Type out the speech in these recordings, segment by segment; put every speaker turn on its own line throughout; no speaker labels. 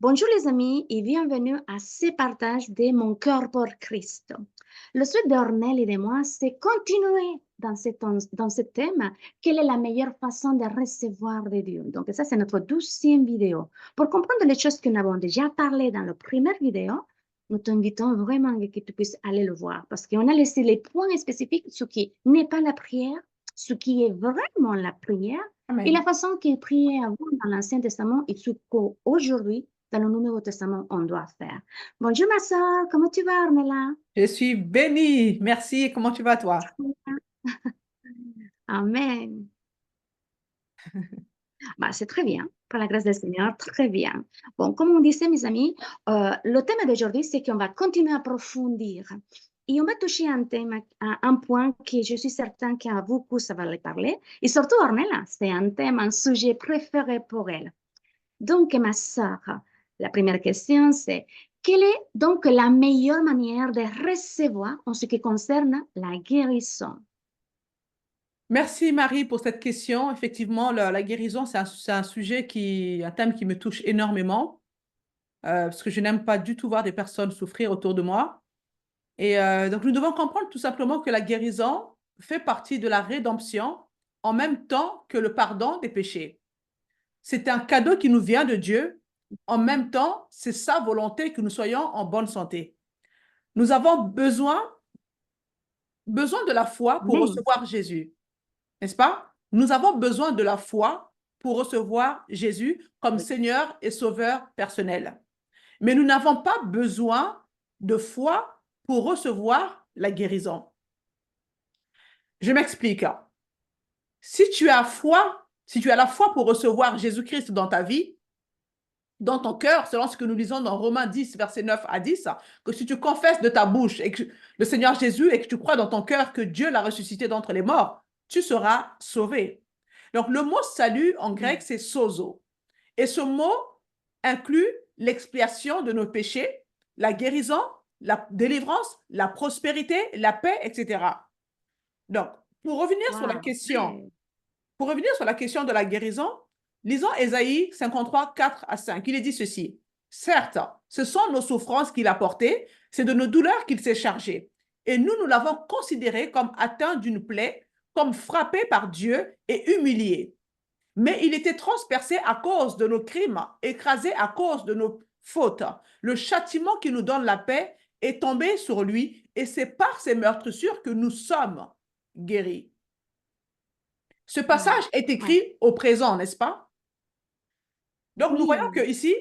Bonjour les amis et bienvenue à ce partage de Mon cœur pour Christ. Le souhait d'Ornel et de moi, c'est continuer dans ce thème. Quelle est la meilleure façon de recevoir de Dieu? Donc ça, c'est notre 12e vidéo. Pour comprendre les choses que nous avons déjà parlé dans la première vidéo, nous t'invitons vraiment que tu puisses aller le voir parce qu'on a laissé les points spécifiques, ce qui n'est pas la prière, ce qui est vraiment la prière et la
Amen.
façon qu'il priait avant dans l'Ancien Testament et ce qu'aujourd'hui, dans le Nouveau Testament, on doit faire. Bonjour ma soeur, comment tu vas, Ornella?
Je suis bénie. Merci. Comment tu vas, toi?
Amen. Bah, c'est très bien, par la grâce du Seigneur, très bien. Bon, comme on disait, mes amis, le thème d'aujourd'hui, c'est qu'on va continuer à approfondir. Et on va toucher un thème, un point que je suis certaine qu'à beaucoup, ça va les parler. Et surtout, Ornella, c'est un thème, un sujet préféré pour elle. Donc, ma sœur, la première question, c'est quelle est donc la meilleure manière de recevoir en ce qui concerne la guérison?
Merci, Marie, pour cette question. Effectivement, la guérison, c'est un sujet un thème qui me touche énormément, parce que je n'aime pas du tout voir des personnes souffrir autour de moi. Et donc, nous devons comprendre tout simplement que la guérison fait partie de la rédemption en même temps que le pardon des péchés. C'est un cadeau qui nous vient de Dieu. En même temps, c'est sa volonté que nous soyons en bonne santé. Nous avons besoin de la foi pour
Amen.
recevoir Jésus, n'est-ce pas? Nous avons besoin de la foi pour recevoir Jésus comme
Oui.
Seigneur et Sauveur personnel. Mais nous n'avons pas besoin de foi pour recevoir la guérison. Je m'explique. Si tu as foi, si tu as la foi pour recevoir Jésus-Christ dans ta vie, dans ton cœur, selon ce que nous lisons dans Romains 10, versets 9 à 10, que si tu confesses de ta bouche le Seigneur Jésus et que tu crois dans ton cœur que Dieu l'a ressuscité d'entre les morts, tu seras sauvé. Donc, le mot salut en grec, c'est sozo. Et ce mot inclut l'expiation de nos péchés, la guérison, la délivrance, la prospérité, la paix, etc. Donc, pour revenir sur la
Wow.
question pour revenir sur la question de la guérison, lisons Ésaïe 53, 4 à 5. Il est dit ceci. Certes, ce sont nos souffrances qu'il a portées, c'est de nos douleurs qu'il s'est chargé. Et nous l'avons considéré comme atteint d'une plaie, comme frappé par Dieu et humilié. Mais il était transpercé à cause de nos crimes, écrasé à cause de nos fautes. Le châtiment qui nous donne la paix est tombé sur lui, et c'est par ses meurtrissures que nous sommes guéris. Ce
Wow.
passage est
Ouais.
écrit au présent, n'est-ce pas? Donc, nous voyons
Oui.
que ici,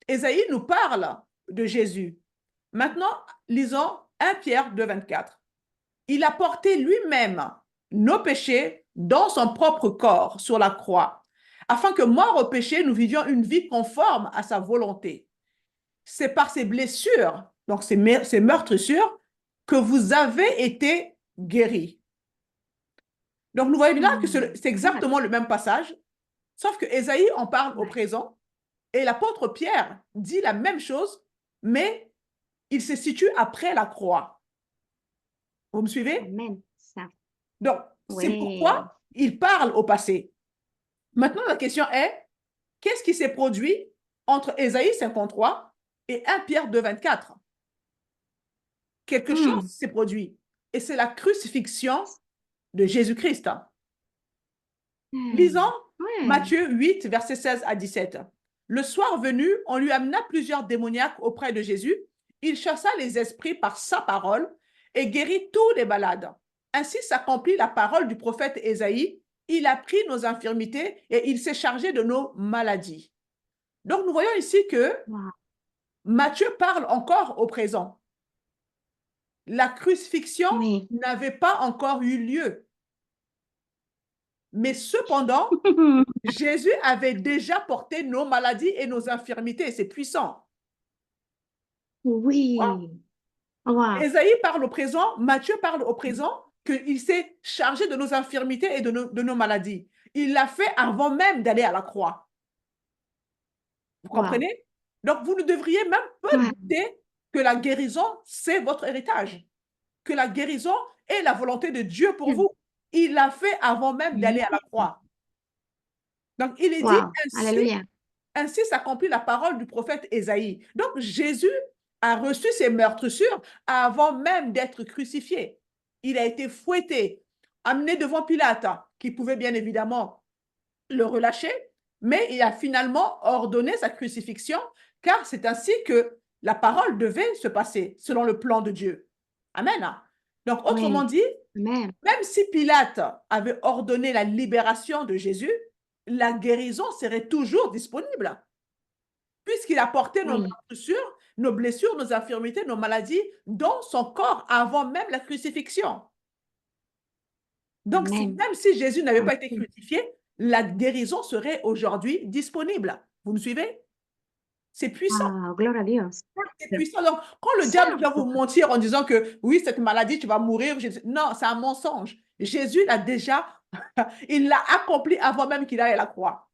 Ésaïe nous parle de Jésus. Maintenant, lisons 1 Pierre 2, 24. Il a porté lui-même nos péchés dans son propre corps sur la croix, afin que, morts au péché, nous vivions une vie conforme à sa volonté. C'est par ses blessures, donc ces meurtrissures, que vous avez été guéris. Donc, nous voyons là que c'est exactement le même passage, sauf que Ésaïe en parle au
Ouais.
présent et l'apôtre Pierre dit la même chose, mais il se situe après la croix. Vous me suivez?
Amen. Ça.
Donc, c'est
Oui.
pourquoi il parle au passé. Maintenant, la question est, qu'est-ce qui s'est produit entre Ésaïe 53 et 1 Pierre 2, 24? Quelque chose
Hmm.
s'est produit, et c'est la crucifixion de Jésus-Christ.
Hmm.
Lisons
Ouais.
Matthieu 8, versets 16 à 17. Le soir venu, on lui amena plusieurs démoniaques auprès de Jésus. Il chassa les esprits par sa parole et guérit tous les malades. Ainsi s'accomplit la parole du prophète Ésaïe. Il a pris nos infirmités et il s'est chargé de nos maladies. Donc nous voyons ici que
Wow.
Matthieu parle encore au présent. La crucifixion
Oui.
n'avait pas encore eu lieu. Mais cependant, Jésus avait déjà porté nos maladies et nos infirmités. C'est puissant.
Oui. Wow.
Ésaïe parle au présent, Matthieu parle au présent, qu'il s'est chargé de nos infirmités et de nos maladies. Il l'a fait avant même d'aller à la croix. Vous
Wow.
comprenez? Donc, vous ne devriez même pas
Ouais.
douter que la guérison, c'est votre héritage. Que la guérison est la volonté de Dieu pour vous. Il l'a fait avant même d'aller à la croix. Donc, il est dit
Wow.
ainsi,
Alléluia.
Ainsi s'accomplit la parole du prophète Ésaïe. Donc, Jésus a reçu ses meurtrissures avant même d'être crucifié. Il a été fouetté, amené devant Pilate, qui pouvait bien évidemment le relâcher, mais il a finalement ordonné sa crucifixion, car c'est ainsi que la parole devait se passer, selon le plan de Dieu. Amen. Donc, autrement
Oui.
dit,
Amen.
même si Pilate avait ordonné la libération de Jésus, la guérison serait toujours disponible, puisqu'il a porté nos
Oui.
meurtrissures, nos blessures, nos infirmités, nos maladies dans son corps avant même la crucifixion. Donc,
Amen.
même si Jésus n'avait pas été
Merci.
crucifié, la guérison serait aujourd'hui disponible. Vous me suivez? C'est puissant.
Ah, gloire à Dieu.
C'est
Certes.
puissant. Donc, quand le diable vient vous
Certes.
mentir en disant que oui, cette maladie, tu vas mourir, non, c'est un mensonge. Jésus l'a déjà, il l'a accompli avant même qu'il aille à la croix.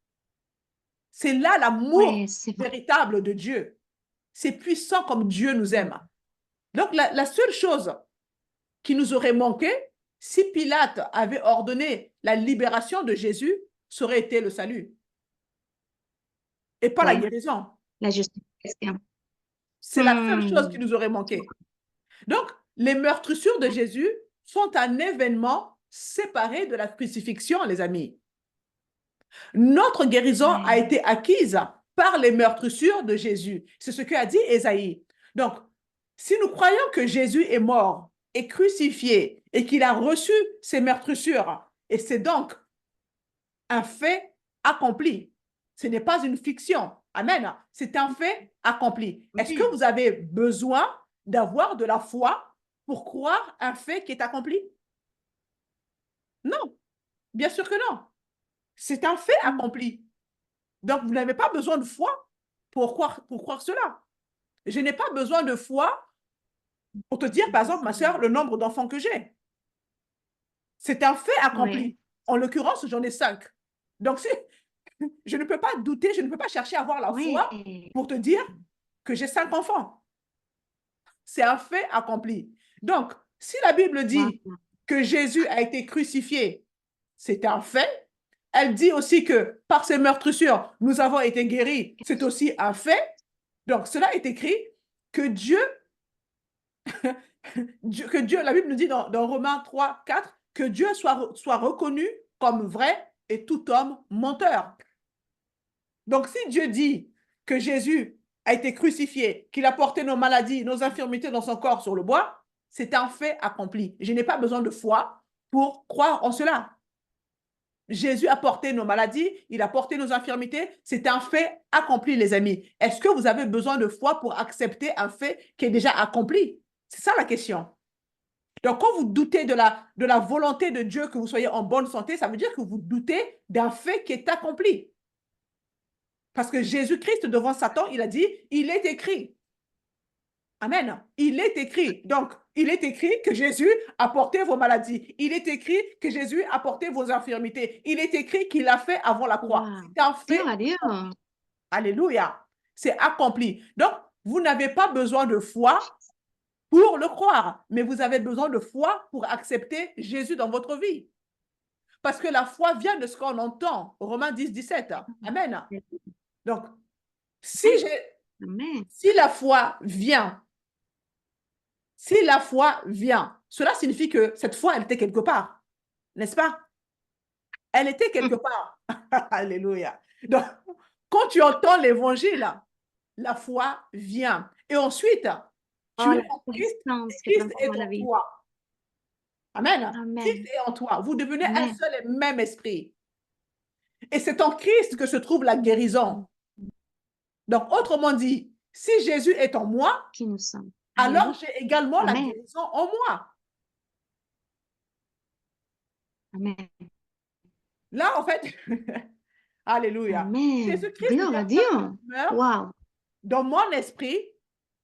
C'est là l'amour
Oui, c'est vrai.
véritable de Dieu. C'est puissant comme Dieu nous aime. Donc, la seule chose qui nous aurait manqué, si Pilate avait ordonné la libération de Jésus, ça aurait été le salut et pas la
Oui,
guérison.
la justification.
C'est la seule chose qui nous aurait manqué. Donc, les meurtrissures de Jésus sont un événement séparé de la crucifixion, les amis. Notre guérison a
Oui.
été acquise par les meurtrissures de Jésus. C'est ce qu'a dit Ésaïe. Donc, si nous croyons que Jésus est mort et crucifié et qu'il a reçu ses meurtrissures, et c'est donc un fait accompli. Ce n'est pas une fiction. Amen. C'est un fait accompli. Est-ce que vous avez besoin d'avoir de la foi pour croire un fait qui est accompli? Non, bien sûr que non. C'est un fait accompli. Donc, vous n'avez pas besoin de foi pour croire cela. Je n'ai pas besoin de foi pour te dire, par exemple, ma soeur, le nombre d'enfants que j'ai. C'est un fait accompli.
Oui.
En l'occurrence, j'en ai 5. Donc, je ne peux pas douter, je ne peux pas chercher à avoir la foi
Oui.
pour te dire que j'ai 5 enfants. C'est un fait accompli. Donc, si la Bible dit
Wow.
que Jésus a été crucifié, c'est un fait. Elle dit aussi que par ses meurtrissures, nous avons été guéris. C'est aussi un fait. Donc, cela est écrit que Dieu, la Bible nous dit dans Romains 3, 4, que Dieu soit reconnu comme vrai et tout homme menteur. Donc, si Dieu dit que Jésus a été crucifié, qu'il a porté nos maladies, nos infirmités dans son corps sur le bois, c'est un fait accompli. Je n'ai pas besoin de foi pour croire en cela. Jésus a porté nos maladies, il a porté nos infirmités, c'est un fait accompli, les amis. Est-ce que vous avez besoin de foi pour accepter un fait qui est déjà accompli? C'est ça la question. Donc, quand vous doutez de la volonté de Dieu que vous soyez en bonne santé, ça veut dire que vous doutez d'un fait qui est accompli. Parce que Jésus-Christ, devant Satan, il a dit, il est écrit. Amen. Il est écrit. Donc, il est écrit que Jésus a porté vos maladies. Il est écrit que Jésus a porté vos infirmités. Il est écrit qu'il l'a fait avant la croix.
Wow.
C'est un fait.
Gloire à Dieu.
Alléluia. C'est accompli. Donc, vous n'avez pas besoin de foi pour le croire, mais vous avez besoin de foi pour accepter Jésus dans votre vie. Parce que la foi vient de ce qu'on entend. Romains 10, 17. Amen. Donc, si la foi vient, cela signifie que cette foi, elle était quelque part, n'est-ce pas? Elle était quelque part. Alléluia. Donc, quand tu entends l'évangile, la foi vient. Et ensuite, tu es en Christ, et Christ est en toi. Amen. Christ est en toi. Vous devenez un seul et même esprit. Et c'est en Christ que se trouve la guérison. Donc, autrement dit, si Jésus est en moi, alors j'ai également la guérison en moi.
Amen.
Là, en fait, alléluia.
Amen.
Jésus-Christ
Gloire à Dieu. Wow.
Dans mon esprit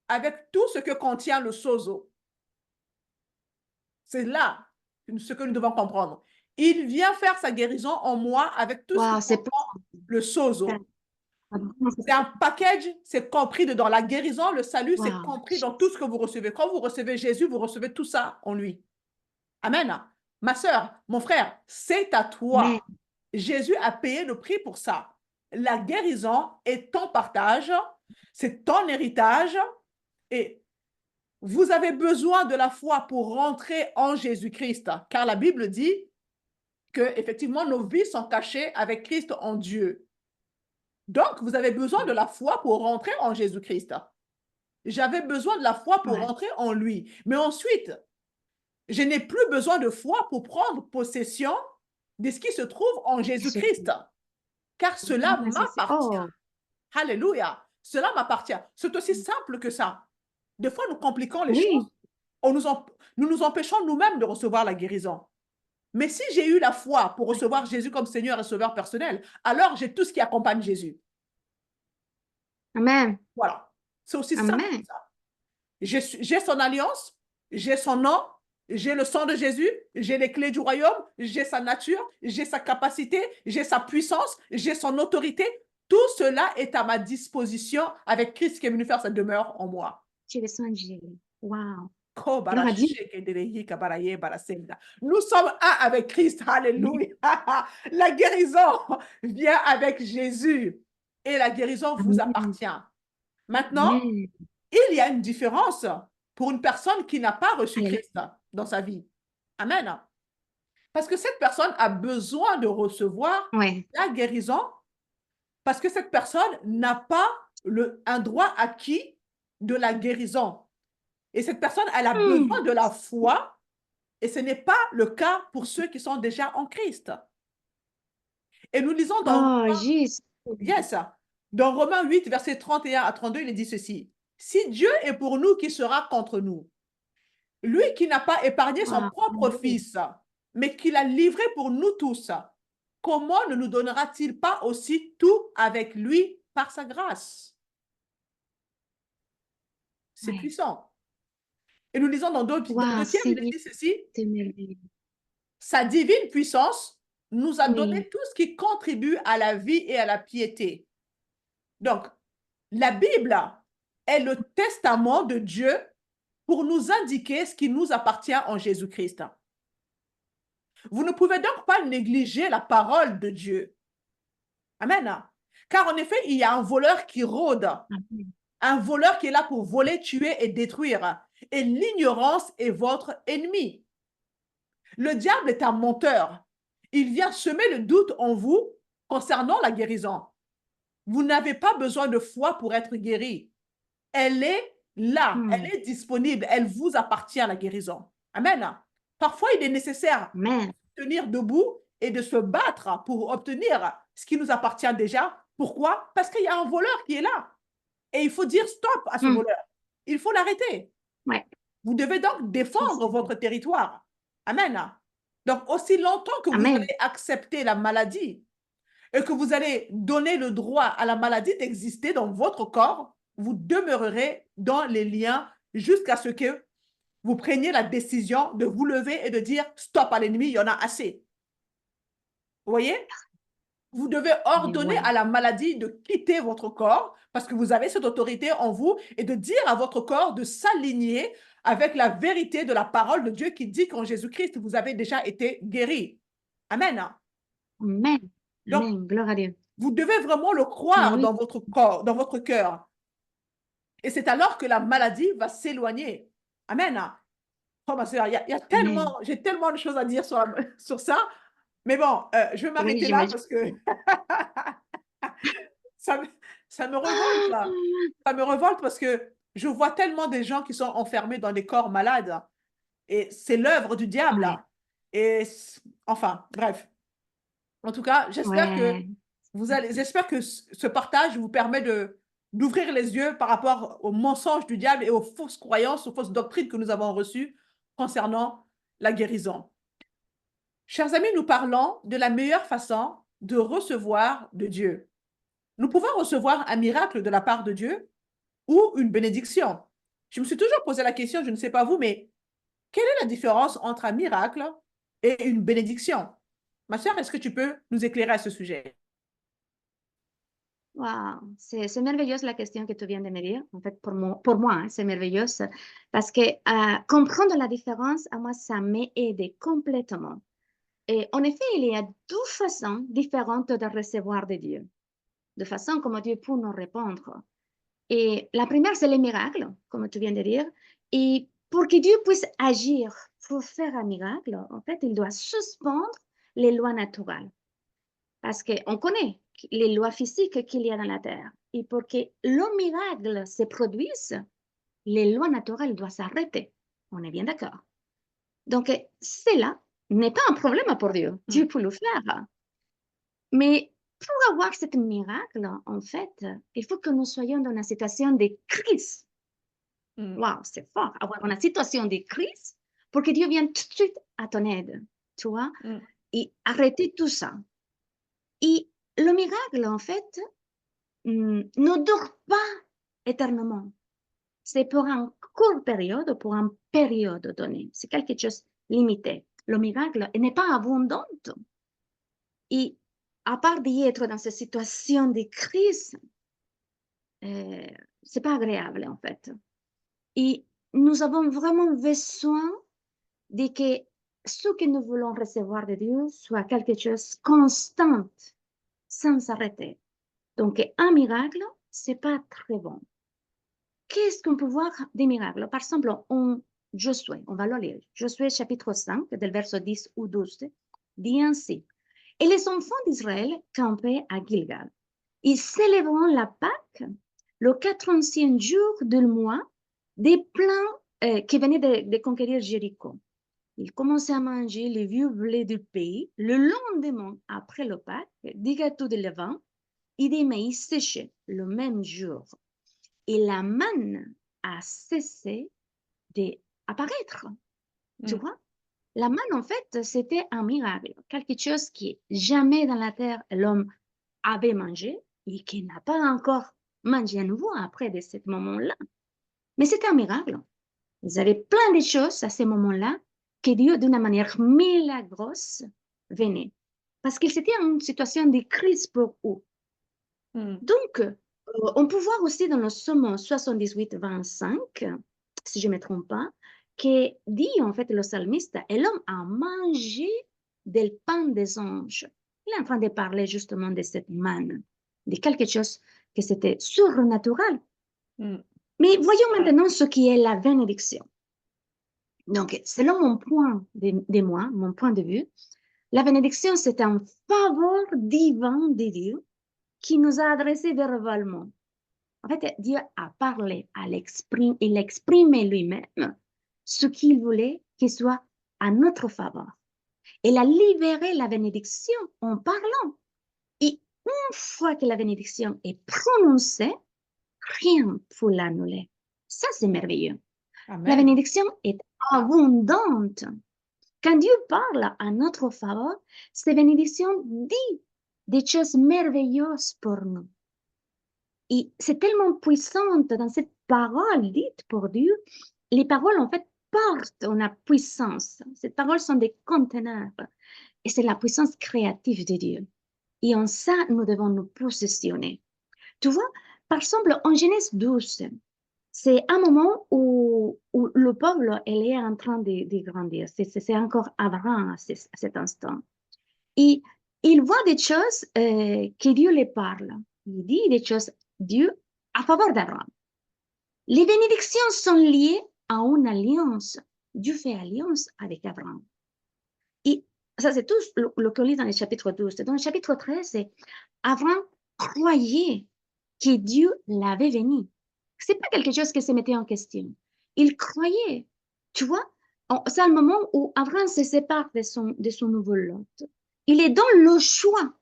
avec tout ce que contient le sozo. C'est là ce que nous devons comprendre. Il vient faire sa guérison en moi avec tout ce que contient le sozo. C'est un package, c'est compris dans la guérison, le salut, c'est compris dans tout ce que vous recevez. Quand vous recevez Jésus, vous recevez tout ça en lui. Amen. Ma soeur, mon frère, c'est à toi. Jésus a payé le prix pour ça. la guérison est ton partage, c'est ton héritage et vous avez besoin de la foi pour rentrer en Jésus-Christ, car la Bible dit que effectivement nos vies sont cachées avec Christ en Dieu. Donc, vous avez besoin de la foi pour rentrer en Jésus-Christ. J'avais besoin de la foi pour
Ouais.
rentrer en lui. Mais ensuite, je n'ai plus besoin de foi pour prendre possession de ce qui se trouve en Jésus-Christ, car cela
Ah,
m'appartient.
oh,
Alléluia. Cela m'appartient. C'est aussi simple que ça. Des fois, nous compliquons les choses.
oui,
Nous nous empêchons nous-mêmes de recevoir la guérison. Mais si j'ai eu la foi pour recevoir Jésus comme Seigneur et Sauveur personnel, alors j'ai tout ce qui accompagne Jésus.
amen,
Voilà. C'est aussi simple que
amen.
ça. J'ai son alliance, j'ai son nom, j'ai le sang de Jésus, j'ai les clés du royaume, j'ai sa nature, j'ai sa capacité, j'ai sa puissance, j'ai son autorité. Tout cela est à ma disposition avec Christ qui est venu faire sa demeure en moi.
J'ai besoin de Jésus. Wow.
Ko bara
Gloire à Dieu.
sheke de rehi ka bara ye bara senda. Nous sommes un avec Christ. Alléluia. La guérison vient avec Jésus et la guérison vous
Amen.
appartient. Maintenant,
Amen.
il y a une différence pour une personne qui n'a pas reçu
Alléluia.
Christ dans sa vie. Amen. Parce que cette personne a besoin de recevoir
Ouais.
la guérison parce que cette personne n'a pas un droit acquis de la guérison. Et cette personne, elle a besoin de la foi et ce n'est pas le cas pour ceux qui sont déjà en Christ. Et nous lisons dans
Oh, juste.
Yes. Dans Romains 8, versets 31 à 32, il est dit ceci. Si Dieu est pour nous, qui sera contre nous? Lui qui n'a pas épargné son
Wow.
propre fils, mais qui l'a livré pour nous tous, comment ne nous donnera-t-il pas aussi tout avec lui par sa grâce? C'est
Ouais.
puissant. Et nous lisons dans 2
Wow,
Timothée, il est dit ceci.
c'est merveilleux.
Sa divine puissance nous a donné
Oui.
tout ce qui contribue à la vie et à la piété. Donc, la Bible est le testament de Dieu pour nous indiquer ce qui nous appartient en Jésus-Christ. Vous ne pouvez donc pas négliger la parole de Dieu. Amen. Car en effet, il y a un voleur qui rôde,
Amen.
un voleur qui est là pour voler, tuer et détruire. Et l'ignorance est votre ennemi. Le diable est un menteur. Il vient semer le doute en vous concernant la guérison. Vous n'avez pas besoin de foi pour être guéri. Elle est là, elle est disponible, elle vous appartient, la guérison. Amen. Parfois, il est nécessaire
Amen.
de tenir debout et de se battre pour obtenir ce qui nous appartient déjà. Pourquoi? Parce qu'il y a un voleur qui est là. Et il faut dire stop à ce voleur. Il faut l'arrêter.
Ouais.
Vous devez donc défendre votre territoire. Amen. Donc, aussi longtemps que vous
Amen.
allez accepter la maladie et que vous allez donner le droit à la maladie d'exister dans votre corps, vous demeurerez dans les liens jusqu'à ce que vous preniez la décision de vous lever et de dire stop à l'ennemi, il y en a assez. Vous voyez? Vous devez ordonner à la maladie de quitter votre corps parce que vous avez cette autorité en vous et de dire à votre corps de s'aligner avec la vérité de la parole de Dieu qui dit qu'en Jésus-Christ, vous avez déjà été guéri. Amen.
Amen.
Donc,
Amen. Gloire à Dieu.
vous devez vraiment le
Mais
croire
oui.
dans votre corps, dans votre cœur. Et c'est alors que la maladie va s'éloigner. Amen. Oh, ma soeur, il y a tellement, j'ai tellement de choses à dire sur ça. Mais bon, je vais
Oui,
m'arrêter là
j'imagine.
parce que ça me revolte là. Ça me revolte parce que je vois tellement des gens qui sont enfermés dans des corps malades. Et c'est l'œuvre du diable.
Ouais.
Et enfin, bref. En tout cas, j'espère que
Ouais.
j'espère que ce partage vous permet d'ouvrir les yeux par rapport aux mensonges du diable et aux fausses croyances, aux fausses doctrines que nous avons reçues concernant la guérison. Chers amis, nous parlons de la meilleure façon de recevoir de Dieu. Nous pouvons recevoir un miracle de la part de Dieu ou une bénédiction. Je me suis toujours posé la question, je ne sais pas vous, mais quelle est la différence entre un miracle et une bénédiction? Ma sœur, est-ce que tu peux nous éclairer à ce sujet?
Wow, c'est merveilleuse la question que tu viens de me dire. En fait, pour moi, hein, c'est merveilleuse parce que comprendre la différence, à moi, ça m'a aidé complètement. Et en effet, il y a deux façons différentes de recevoir de Dieu. de façon comme Dieu peut nous répondre. Et la première, c'est les miracles, comme tu viens de dire. Et pour que Dieu puisse agir, pour faire un miracle, en fait, il doit suspendre les lois naturelles. Parce qu'on connaît les lois physiques qu'il y a dans la terre. Et pour que le miracle se produise, les lois naturelles doivent s'arrêter. On est bien d'accord. Donc, cela n'est pas un problème pour Dieu. Dieu peut le faire. Mais pour avoir ce miracle, en fait, il faut que nous soyons dans une situation de crise. Waouh, c'est fort. Avoir une situation de crise pour que Dieu vienne tout de suite à ton aide, tu vois, et arrêter tout ça. Et le miracle, en fait, ne dure pas éternellement. C'est pour une courte période, pour une période donnée. C'est quelque chose de limité. Le miracle n'est pas abondant. Et à part d'y être dans cette situation de crise, c'est pas agréable, en fait. Et nous avons vraiment besoin de que ce que nous voulons recevoir de Dieu soit quelque chose de constant, sans s'arrêter. Donc, un miracle, c'est pas très bon. Qu'est-ce qu'on peut voir des miracles? Par exemple, Josué, on va le lire. Josué chapitre 5, del verset 10 ou 12, dit ainsi. Et les enfants d'Israël campaient à Gilgal. Ils célébrant la Pâque le 80e jour du mois des plans qui venaient de conquérir Jéricho. Ils commençaient à manger les vieux blés du pays le lendemain après le Pâques, des gâteaux de levain et des maïs séchés le même jour. Et la manne a cessé d'apparaître. Tu vois? La manne, en fait, c'était un miracle, quelque chose qui jamais dans la terre l'homme avait mangé et qui n'a pas encore mangé à nouveau après de ce moment-là. Mais c'était un miracle. Ils avaient plein de choses à ce moment-là que Dieu, d'une manière milagrosa, venait. Parce qu'ils étaient en situation de crise pour eux. Donc, on peut voir aussi dans le psaume 78, 25, si je ne me trompe pas, que dit en fait le psalmiste, et l'homme a mangé du pain des anges. Il est en train de parler justement de cette manne, de quelque chose que c'était surnaturel. Mais voyons maintenant ce qui est la bénédiction. Donc, selon mon point mon point de vue, la bénédiction, c'est un faveur divin de Dieu qui nous a adressé verbalement. En fait, Dieu a parlé, il exprimé lui-même ce qu'il voulait qu'il soit à notre faveur. Il a libéré la bénédiction en parlant. Et une fois que la bénédiction est prononcée, rien ne peut l'annuler. Ça, c'est merveilleux.
Amen.
La bénédiction est abondante. Quand Dieu parle à notre faveur, cette bénédiction dit des choses merveilleuses pour nous. Et c'est tellement puissante dans cette parole dite pour Dieu. Les paroles, en fait, portent une puissance. Ces paroles sont des conteneurs. Et c'est la puissance créative de Dieu. Et en ça, nous devons nous positionner. Tu vois, par exemple, en Genèse 12, c'est un moment où le peuple elle est en train de grandir. C'est encore Abraham à cet instant. Et il voit des choses que Dieu les parle. Il dit des choses, Dieu, à faveur d'Abraham. Les bénédictions sont liées à une alliance. Dieu fait alliance avec Abraham. Et ça, c'est tout le qu'on lit dans le chapitre 12. Dans le chapitre 13, c'est Abraham croyait que Dieu l'avait béni. C'est pas quelque chose qui se mettait en question. Il croyait. Tu vois, c'est le moment où Abraham se sépare de son nouveau Lot. Il est dans le choix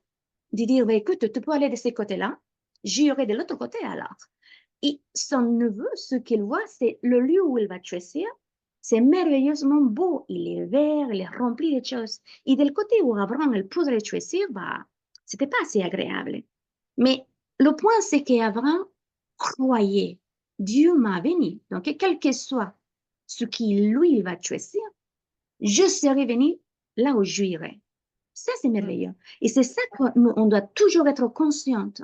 de dire, bah, écoute, tu peux aller de ce côté-là, j'irai de l'autre côté alors. Et son neveu, ce qu'il voit, c'est le lieu où il va choisir. C'est merveilleusement beau. Il est vert, il est rempli de choses. Et de côté où Abraham il pouvait choisir, bah, c'était pas assez agréable. Mais le point, c'est qu'Abraham croyait. Dieu m'a béni. Donc, quel que soit ce qui lui il va choisir, je serai béni là où je irai. Ça, c'est merveilleux. Et c'est ça qu'on doit toujours être consciente.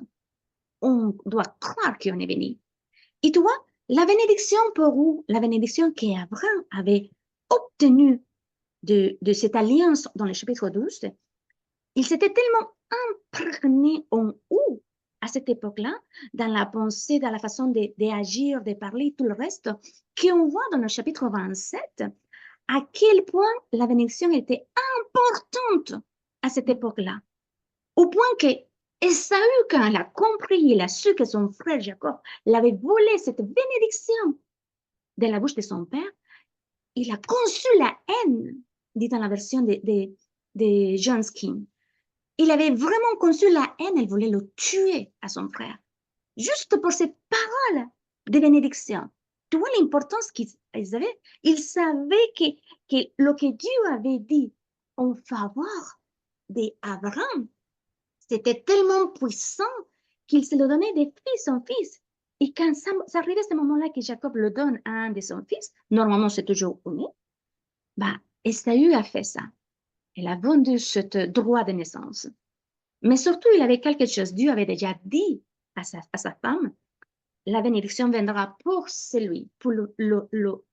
On doit croire qu'on est béni. Et tu vois, la bénédiction pour vous, la bénédiction qu'Abraham avait obtenue de cette alliance dans le chapitre 12, il s'était tellement imprégné en eux à cette époque-là, dans la pensée, dans la façon d'agir, de parler, tout le reste, qu'on voit dans le chapitre 27, à quel point la bénédiction était importante à cette époque-là. Au point que Esaü, quand il a compris, il a su que son frère Jacob l'avait volé cette bénédiction de la bouche de son père, il a conçu la haine, dit dans la version de John Skin. Il avait vraiment conçu la haine, il voulait le tuer à son frère, juste pour ces paroles de bénédiction. Tu vois l'importance qu'ils avaient? Ils savaient que ce que Dieu avait dit en faveur d'Abraham, c'était tellement puissant qu'il se le donnait de fils en fils. Et quand ça arrivait à ce moment-là que Jacob le donne à un de son fils, normalement c'est toujours unique, bah, Esaü a fait ça. Il a vendu ce droit de naissance. Mais surtout, il avait quelque chose. Dieu avait déjà dit à sa femme, la bénédiction viendra pour celui, pour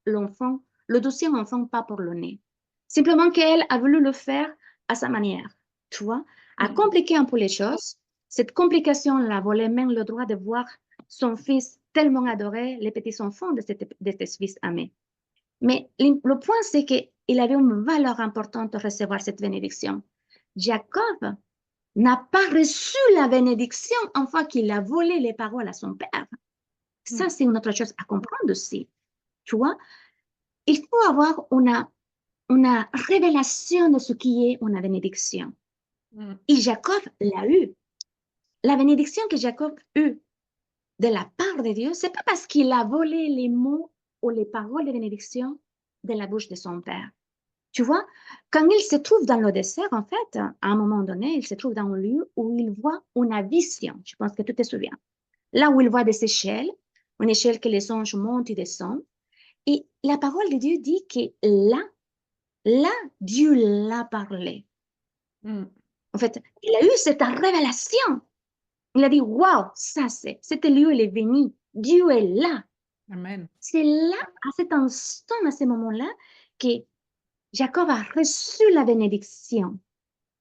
l'enfant, le deuxième enfant, pas pour le nez. Simplement qu'elle a voulu le faire à sa manière, tu vois, a compliqué un peu les choses. Cette complication l'a volé même le droit de voir son fils tellement adoré, les petits enfants de ce fils aimé. Mais le point, c'est qu'il avait une valeur importante de recevoir cette bénédiction. Jacob n'a pas reçu la bénédiction une fois qu'il a volé les paroles à son père. Ça, c'est une autre chose à comprendre aussi. Tu vois, il faut avoir une révélation de ce qui est une bénédiction. Et Jacob l'a eu. La bénédiction que Jacob a eue de la part de Dieu, c'est pas parce qu'il a volé les mots ou les paroles de bénédiction de la bouche de son père. Tu vois, quand il se trouve dans le désert, en fait, à un moment donné, il se trouve dans un lieu où il voit une vision. Je pense que tu te souviens. Là où il voit des échelles, une échelle que les anges montent et descendent. Et la parole de Dieu dit que là, Dieu l'a parlé. En fait, il a eu cette révélation. Il a dit, waouh, ça c'est lieu, il est venu. Dieu est là.
Amen.
C'est là, à cet instant, à ce moment-là, que Jacob a reçu la bénédiction.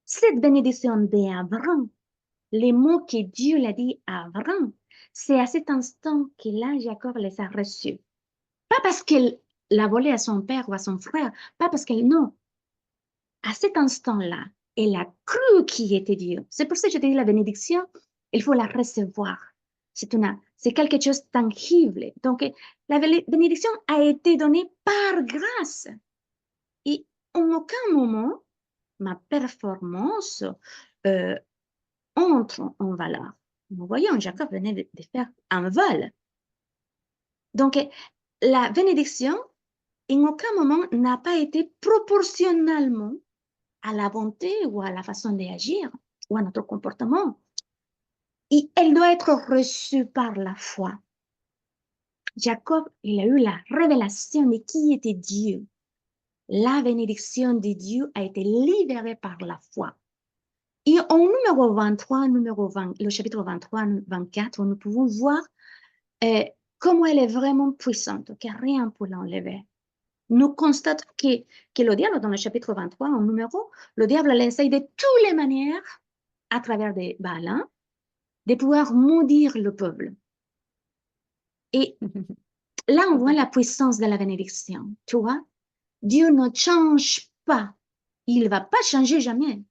Cette bénédiction d'Abraham, les mots que Dieu l'a dit à Abraham, c'est à cet instant que là, Jacob les a reçus. Pas parce qu'il l'a volé à son père ou à son frère, pas parce qu'elle, non. À cet instant-là, elle a cru qui était Dieu. C'est pour ça que je te dis la bénédiction, il faut la recevoir. C'est quelque chose de tangible. Donc, la bénédiction a été donnée par grâce. Et en aucun moment, ma performance entre en valeur. Nous voyons, Jacob venait de faire un vol. Donc, la bénédiction, en aucun moment, n'a pas été proportionnellement à la bonté ou à la façon d'agir ou à notre comportement. Et elle doit être reçue par la foi. Jacob, il a eu la révélation de qui était Dieu. La bénédiction de Dieu a été libérée par la foi. Et en numéro 23, le chapitre 23, 24, nous pouvons voir comment elle est vraiment puissante, que rien ne peut l'enlever. Nous constatons que le diable, dans le chapitre 23, en numéro, le diable l'essaye de toutes les manières, à travers des Balaam, de pouvoir maudire le peuple. Et là, on voit la puissance de la bénédiction. Tu vois, Dieu ne change pas. Il ne va pas changer jamais.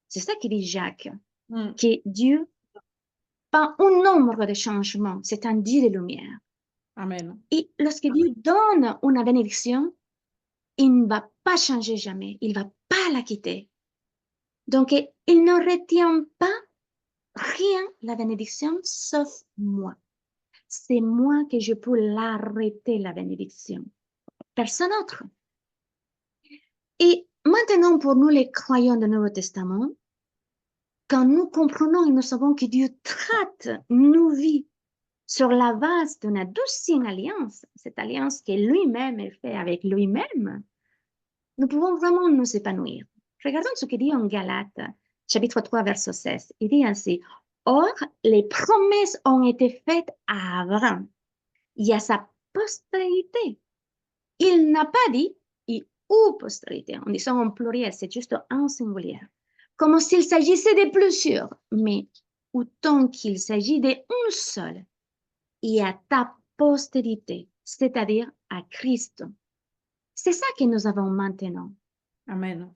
C'est ça qu'il dit Jacques, que Dieu, pas un nombre de changements, c'est un Dieu de lumière.
Amen.
Et lorsque Dieu donne une bénédiction, il ne va pas changer jamais. Il ne va pas la quitter. Donc, il ne retient pas rien, la bénédiction, sauf moi. C'est moi que je peux l'arrêter, la bénédiction. Personne d'autre. Et maintenant, pour nous, les croyants du Nouveau Testament, quand nous comprenons et nous savons que Dieu traite nos vies sur la base d'une douzième alliance, cette alliance que lui-même fait avec lui-même, nous pouvons vraiment nous épanouir. Regardons ce qu'il dit en Galates, chapitre 3, verset 16. Il dit ainsi, « Or, les promesses ont été faites à Abraham et à sa postérité. » Il n'a pas dit « et ou postérité ». En disant en pluriel, c'est juste un singulier. Comme s'il s'agissait de plusieurs. Mais ou tant qu'il s'agit d'une seule, et à ta postérité, c'est-à-dire à Christ. C'est ça que nous avons maintenant.
Amen.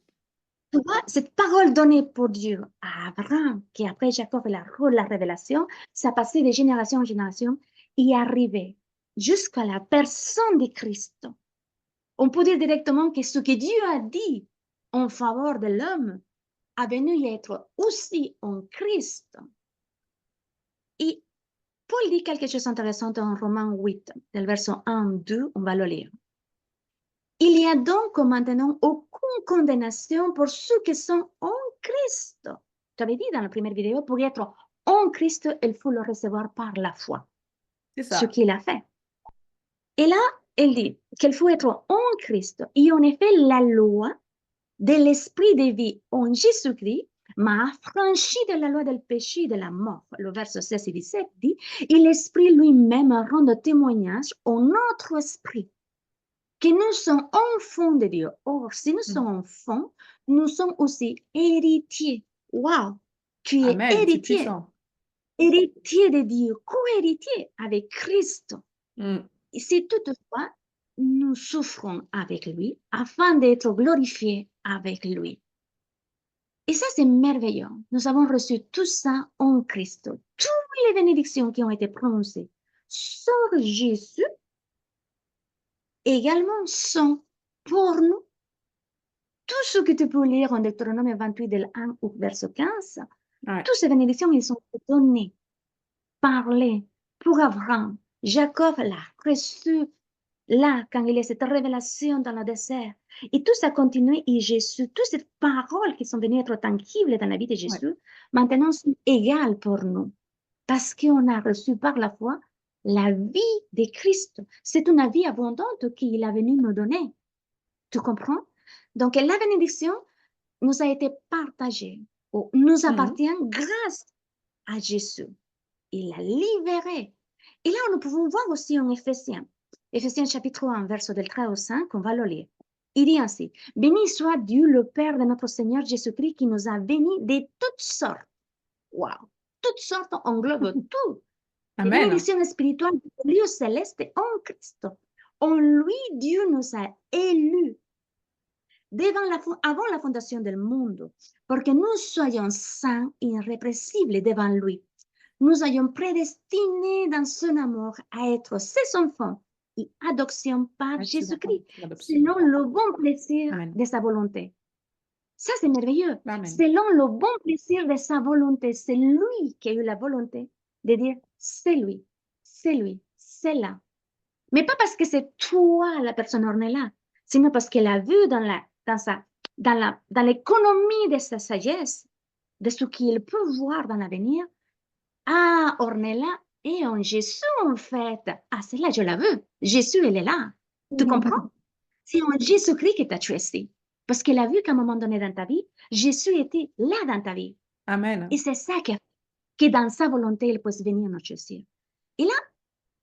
Tu vois, cette parole donnée pour Dieu à Abraham, qui après Jacob et la révélation, ça passait de génération en génération, et arrivé jusqu'à la personne de Christ. On peut dire directement que ce que Dieu a dit en faveur de l'homme a venu être aussi en Christ. Et Paul dit quelque chose d'intéressant en Romains 8, del verset 1-2, on va le lire. Il y a donc maintenant aucune condamnation pour ceux qui sont en Christ. Tu avais dit dans la première vidéo, pour être en Christ, il faut le recevoir par la foi,
C'est
ce
ça.
qu'il a fait. Et là, il dit qu'il faut être en Christ. Et en effet, la loi de l'esprit de vie en Jésus-Christ m'a affranchi de la loi del péché et de la mort. Le verset 16 et 17 dit, et l'esprit lui-même rend témoignage en notre esprit que nous sommes enfants de Dieu. Or, si nous sommes enfants, nous sommes aussi héritiers. Waouh! Tu es
Amen. C'est
héritier.
puissant.
Héritier de Dieu, co-héritier avec Christ.
Mm.
Et si toutefois, nous souffrons avec lui afin d'être glorifiés avec lui. Et ça, c'est merveilleux. Nous avons reçu tout ça en Christ. Toutes les bénédictions qui ont été prononcées sur Jésus également sont pour nous. Tout ce que tu peux lire en Deutéronome 28, del 1 au verset 15,
Ouais.
toutes ces bénédictions, ils sont données, parlées pour Abraham. Jacob l'a reçu là, quand il y a cette révélation dans le désert. Et tout ça continue, et Jésus, toutes ces paroles qui sont venues être tangibles dans la vie de Jésus,
Ouais.
maintenant sont égales pour nous. Parce qu'on a reçu par la foi la vie de Christ. C'est une vie abondante qu'il a venu nous donner. Tu comprends? Donc, la bénédiction nous a été partagée, ou nous appartient grâce à Jésus. Il l'a libéré. Et là, nous pouvons voir aussi en Éphésiens. Éphésiens chapitre 1, verset del 3 au 5, on va le lire. Il dit ainsi, béni soit Dieu, le Père de notre Seigneur Jésus-Christ, qui nous a bénis de toutes sortes. Waouh! Toutes sortes englobe tout. Les
Amen.
bénédictions spirituelles du lieu céleste en Christ. En lui, Dieu nous a élus avant la fondation del mundo, pour que nous soyons saints et irrépressibles devant lui. Nous ayons prédestinés dans son amour à être ses enfants et adoption par Jésus-Christ, selon le bon plaisir
Amen.
de sa volonté. Ça, c'est merveilleux.
Amen.
Selon le bon plaisir de sa volonté, c'est lui qui a eu la volonté de dire, c'est lui, c'est là. Mais pas parce que c'est toi la personne ornée-là, sinon parce qu'elle a vu dans l'économie de sa sagesse, de ce qu'il peut voir dans l'avenir. Ah, Ornella est en Jésus, en fait. Ah, c'est là, je la veux. Jésus, elle est là. Tu comprends? C'est en Jésus-Christ que tu as choisi. Parce qu'elle a vu qu'à un moment donné dans ta vie, Jésus était là dans ta vie.
Amen.
Et c'est ça que dans sa volonté, il peut venir nous choisir. Et là,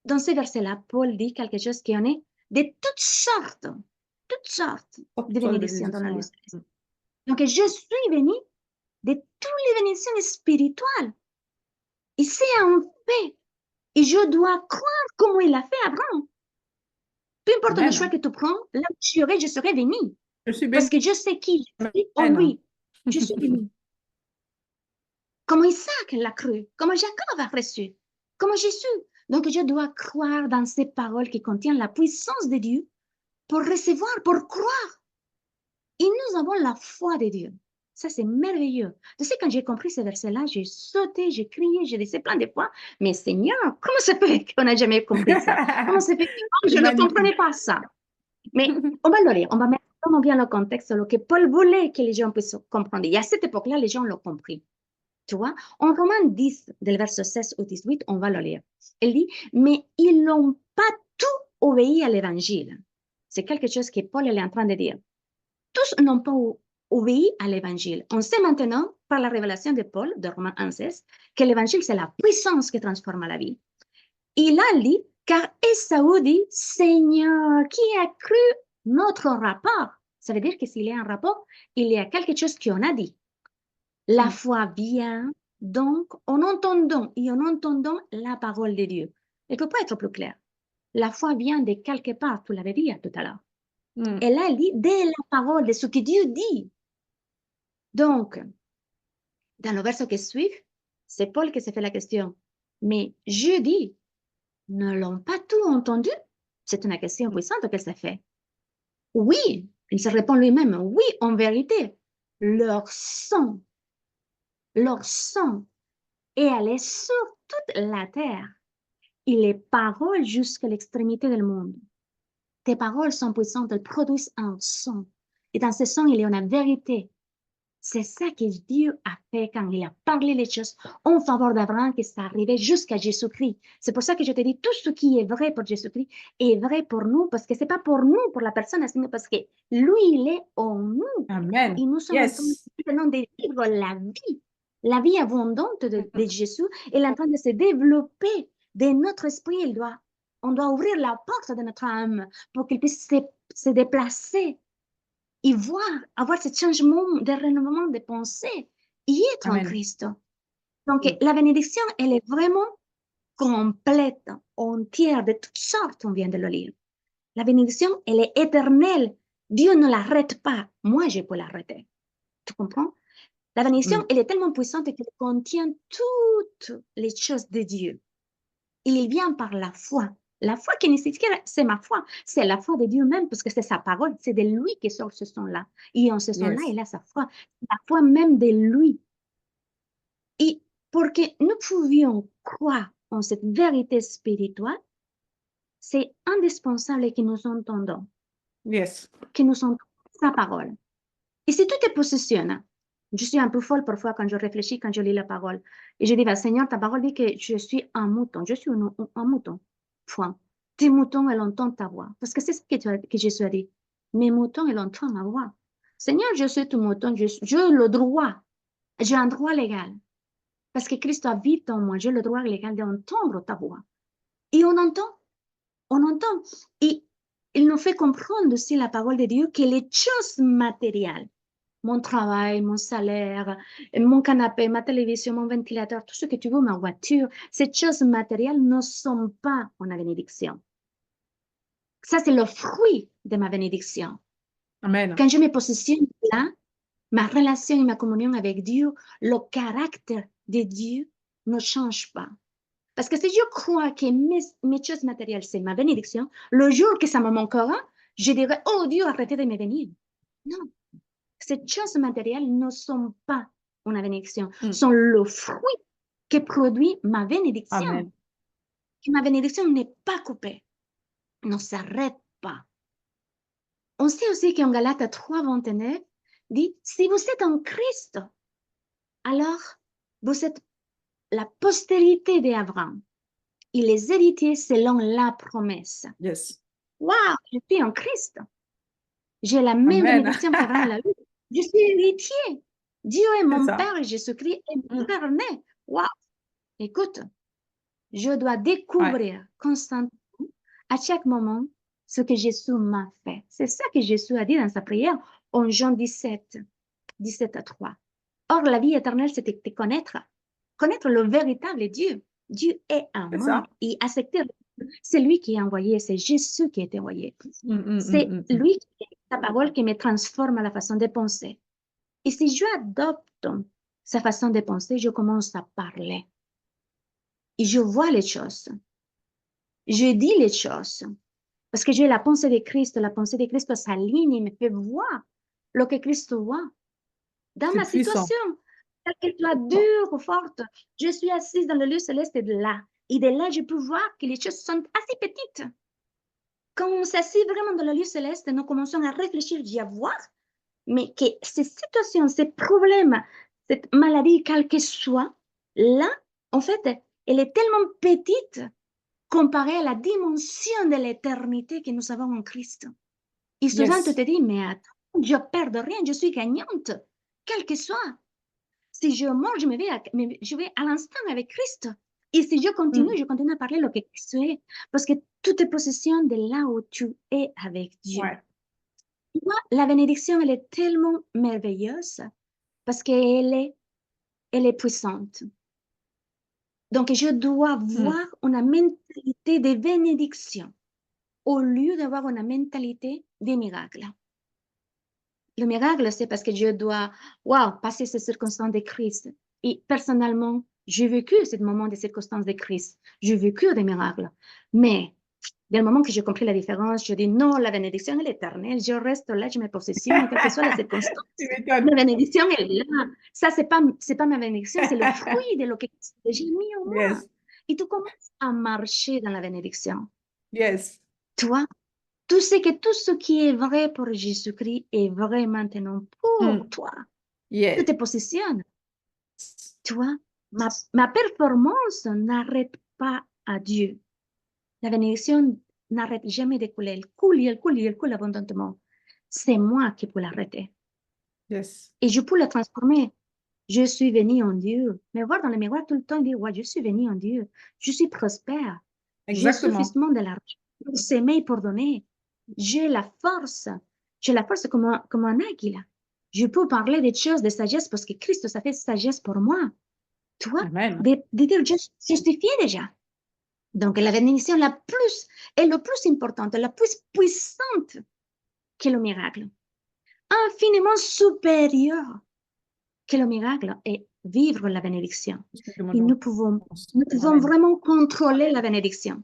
dans ce verset-là, Paul dit quelque chose qui en est de toutes sortes de bénédictions dans la vie. Donc, je suis béni de toutes les bénédictions spirituelles. Et c'est un fait. Et je dois croire comment il a fait Abraham. Peu importe le choix que tu prends, là où je serai béni.
Je suis béni.
Parce que je sais qui je suis en lui. Je suis béni. Comment Isaac l'a cru, comment Jacob a reçu, comment Jésus. Donc, je dois croire dans ces paroles qui contiennent la puissance de Dieu pour recevoir, pour croire. Et nous avons la foi de Dieu. Ça, c'est merveilleux. Tu sais, quand j'ai compris ce verset-là, j'ai sauté, j'ai crié, j'ai dit plein de fois, mais Seigneur, comment ça fait qu'on n'a jamais compris ça? Comment ça fait que je ne comprenais pas ça? Mais on va le lire, on va mettre vraiment bien le contexte, que Paul voulait que les gens puissent comprendre. Et à cette époque-là, les gens l'ont compris. Tu vois, en Romains 10, del verset 16 au 18, on va le lire. Il dit, mais ils n'ont pas tout obéi à l'évangile. C'est quelque chose que Paul est en train de dire. Tous n'ont pas obéi à l'évangile. On sait maintenant, par la révélation de Paul, de Romains 1, 16, que l'évangile, c'est la puissance qui transforme la vie. Il a dit, car Esaü dit, Seigneur, qui a cru notre rapport? Ça veut dire que s'il y a un rapport, il y a quelque chose qu'on a dit. La foi vient Donc, en entendant et en entendant la parole de Dieu. Elle ne peut pas être plus claire. La foi vient de quelque part, tu l'avais dit tout à l'heure.
Mm.
Elle a dit dès la parole de ce que Dieu dit. Donc, dans le verset qui suit, c'est Paul qui s'est fait la question. Mais je dis, ne l'ont pas tout entendu? C'est une question puissante qu'elle s'est fait. Oui, il se répond lui-même. Oui, en vérité, leur sang est allé sur toute la terre. Et les paroles jusqu'à l'extrémité du monde. Tes paroles sont puissantes, elles produisent un son. Et dans ce son, il y a une vérité. C'est ça que Dieu a fait quand il a parlé les choses en faveur d'Abraham, qui s'est arrivé jusqu'à Jésus-Christ. C'est pour ça que je te dis, tout ce qui est vrai pour Jésus-Christ est vrai pour nous, parce que ce n'est pas pour nous, pour la personne assignée, parce que lui, il est en nous.
Amen.
Et nous sommes en train
Yes.
maintenant de vivre la vie abondante de Jésus. Elle est en train de se développer de notre esprit. On doit ouvrir la porte de notre âme pour qu'il puisse se déplacer et voir, avoir ce changement de renouvellement de pensée et être en
Amen.
Christ. Donc,
Mm.
la bénédiction, elle est vraiment complète, entière, de toutes sortes, on vient de le lire. La bénédiction, elle est éternelle. Dieu ne l'arrête pas. Moi, je peux l'arrêter. Tu comprends? La bénédiction,
Mm.
elle est tellement puissante qu'elle contient toutes les choses de Dieu. Et il vient par la foi. La foi qui nécessite, c'est ma foi. C'est la foi de Dieu même, parce que c'est sa parole. C'est de lui qui sort ce son-là. Et en ce son-là,
Yes.
il a sa foi. La foi même de lui. Et pour que nous pouvions croire en cette vérité spirituelle, c'est indispensable que nous entendons,
Yes.
que nous entendons sa parole. Et si tu te positionnes, je suis un peu folle parfois quand je réfléchis, quand je lis la parole. Et je dis, bah, Seigneur, ta parole dit que je suis un mouton. Je suis un mouton. Point. Tes moutons, elles entendent ta voix. Parce que c'est ce que Jésus a dit. Mes moutons, elles entendent ma voix. Seigneur, je suis ton mouton. J'ai le droit. J'ai un droit légal. Parce que Christ habite en moi. J'ai le droit légal d'entendre ta voix. Et on entend. On entend. Et il nous fait comprendre aussi la parole de Dieu que les choses matérielles, mon travail, mon salaire, mon canapé, ma télévision, mon ventilateur, tout ce que tu veux, ma voiture, ces choses matérielles ne sont pas une bénédiction. Ça, c'est le fruit de ma bénédiction.
Amen.
Quand je me positionne là, ma relation et ma communion avec Dieu, le caractère de Dieu ne change pas. Parce que si je crois que mes choses matérielles, c'est ma bénédiction, le jour que ça me manquera, je dirai, oh Dieu, arrêtez de me bénir. Non. Ces choses matérielles ne sont pas une bénédiction, sont le fruit que produit ma bénédiction.
Amen.
Et ma bénédiction n'est pas coupée, ne s'arrête pas. On sait aussi qu'en Galates 3, 29, dit, si vous êtes en Christ, alors vous êtes la postérité d'Abraham et les héritiers selon la promesse.
Yes.
Waouh, je suis en Christ. J'ai la même
Amen.
bénédiction qu'Abraham l'a eu. Je suis héritier. Dieu est
C'est
mon
ça.
Père et Jésus-Christ est mon
Mm.
frère né. Waouh! Écoute, je dois
Ouais.
découvrir constamment, à chaque moment, ce que Jésus m'a fait. C'est ça que Jésus a dit dans sa prière en Jean 17, 17 à 3. Or, la vie éternelle, c'est de te connaître le véritable Dieu. Dieu est
C'est
amour
ça.
et accepter, c'est lui qui est envoyé, c'est Jésus qui est envoyé. C'est lui, sa parole qui me transforme à la façon de penser. Et si je adopte sa façon de penser, je commence à parler. Et je vois les choses. Je dis les choses. Parce que j'ai la pensée de Christ. La pensée de Christ s'aligne et me fait voir ce que Christ voit. Dans
C'est
ma
puissant.
situation, qu'elle soit dure ou forte, je suis assise dans le lieu céleste de là. Et de là, je peux voir que les choses sont assez petites. Quand on s'assied vraiment dans le lieu céleste, nous commençons à réfléchir et à voir, mais que ces situations, ces problèmes, cette maladie, quelle que soit, là, en fait, elle est tellement petite comparée à la dimension de l'éternité que nous avons en Christ. Et souvent, tu te
Yes.
dis, mais attends, je perds de rien, je suis gagnante, quel que soit. Si je meurs, je vais à l'instant avec Christ. Et si je continue à parler le que Christ est. Parce que tout est possession de là où tu es avec Dieu.
Ouais.
Moi, la bénédiction, elle est tellement merveilleuse parce qu'elle est elle est puissante. Donc, je dois voir une mentalité de bénédiction au lieu d'avoir une mentalité de miracle. Le miracle, c'est parce que Dieu doit, passer ces circonstances de crise. Et personnellement, j'ai vécu ce moment de circonstances de crise. J'ai vécu des miracles. Mais, dès le moment que j'ai compris la différence, je dis non, la bénédiction est éternelle. Je reste là, je me positionne, quelle que soit la circonstance.
Tu m'étonnes.
Ma bénédiction est là. Ça, c'est pas ma bénédiction, c'est le fruit de ce que j'ai mis en moi.
Yes,
Et tu commences à marcher dans la bénédiction.
yes,
Toi, tu sais que tout ce qui est vrai pour Jésus-Christ est vrai maintenant pour toi. Tu
yes,
te positionnes. Tu vois, ma performance n'arrête pas à Dieu. La bénédiction n'arrête jamais de couler. Elle coule abondamment. C'est moi qui peux l'arrêter.
yes.
Et je peux la transformer. Je suis venu en Dieu. Mais voir dans le miroir tout le temps, dire, ouais, je suis venu en Dieu. Je suis prospère. J'ai
Exactement.
suffisamment de l'argent pour s'aimer, pour donner. J'ai la force. J'ai la force comme un águila. Je peux parler des choses de sagesse parce que Christ, ça fait sagesse pour moi. Tu vois,
Amen.
de dire, je suis justifié déjà. Donc, la bénédiction la plus, est le plus importante, la plus puissante que le miracle. Infiniment supérieure que le miracle est vivre la bénédiction. Et nous pouvons
Amen.
vraiment contrôler la bénédiction.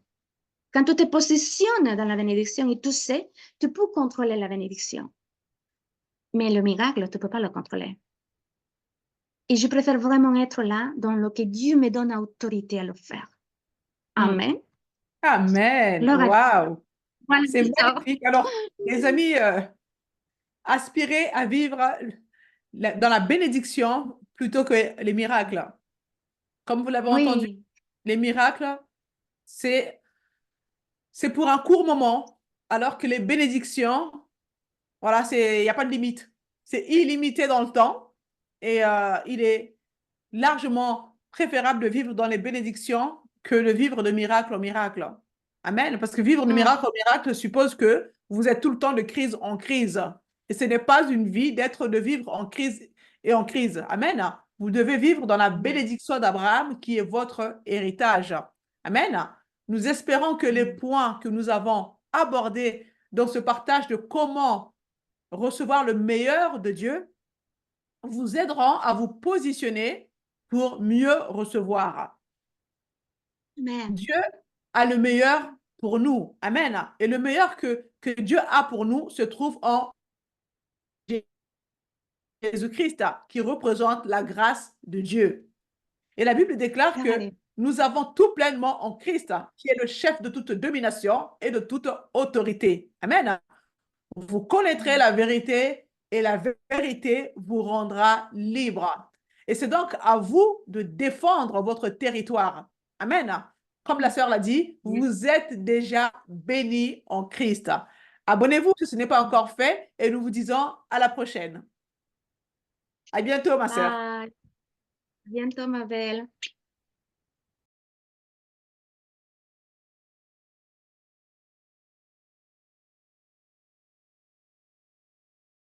Quand tu te positionnes dans la bénédiction et tu sais, tu peux contrôler la bénédiction. Mais le miracle, tu ne peux pas le contrôler. Et je préfère vraiment être là dans le que Dieu me donne autorité à le faire. Amen.
Amen.
Gloire à Dieu.
Wow.
Voilà,
C'est
Victor.
magnifique. Alors, les amis, aspirez à vivre dans la bénédiction plutôt que les miracles. Comme vous l'avez entendu,
Oui,
les miracles, c'est pour un court moment, alors que les bénédictions, voilà, il n'y a pas de limite. C'est illimité dans le temps et il est largement préférable de vivre dans les bénédictions que de vivre de miracle en miracle. Amen. Parce que vivre de
mm,
miracle en miracle suppose que vous êtes tout le temps de crise en crise. Et ce n'est pas une vie de vivre en crise et en crise. Amen. Vous devez vivre dans la bénédiction d'Abraham qui est votre héritage. Amen. Nous espérons que les points que nous avons abordés dans ce partage de comment recevoir le meilleur de Dieu vous aideront à vous positionner pour mieux recevoir.
amen.
Dieu a le meilleur pour nous. Amen. Et le meilleur que Dieu a pour nous se trouve en Jésus-Christ, qui représente la grâce de Dieu. Et la Bible déclare que nous avons tout pleinement en Christ, qui est le chef de toute domination et de toute autorité. Amen. Vous connaîtrez la vérité et la vérité vous rendra libre. Et c'est donc à vous de défendre votre territoire. Amen. Comme la sœur l'a dit, vous êtes déjà bénis en Christ. Abonnez-vous si ce n'est pas encore fait et nous vous disons à la prochaine. À bientôt, ma sœur.
Bye. Bientôt, ma belle.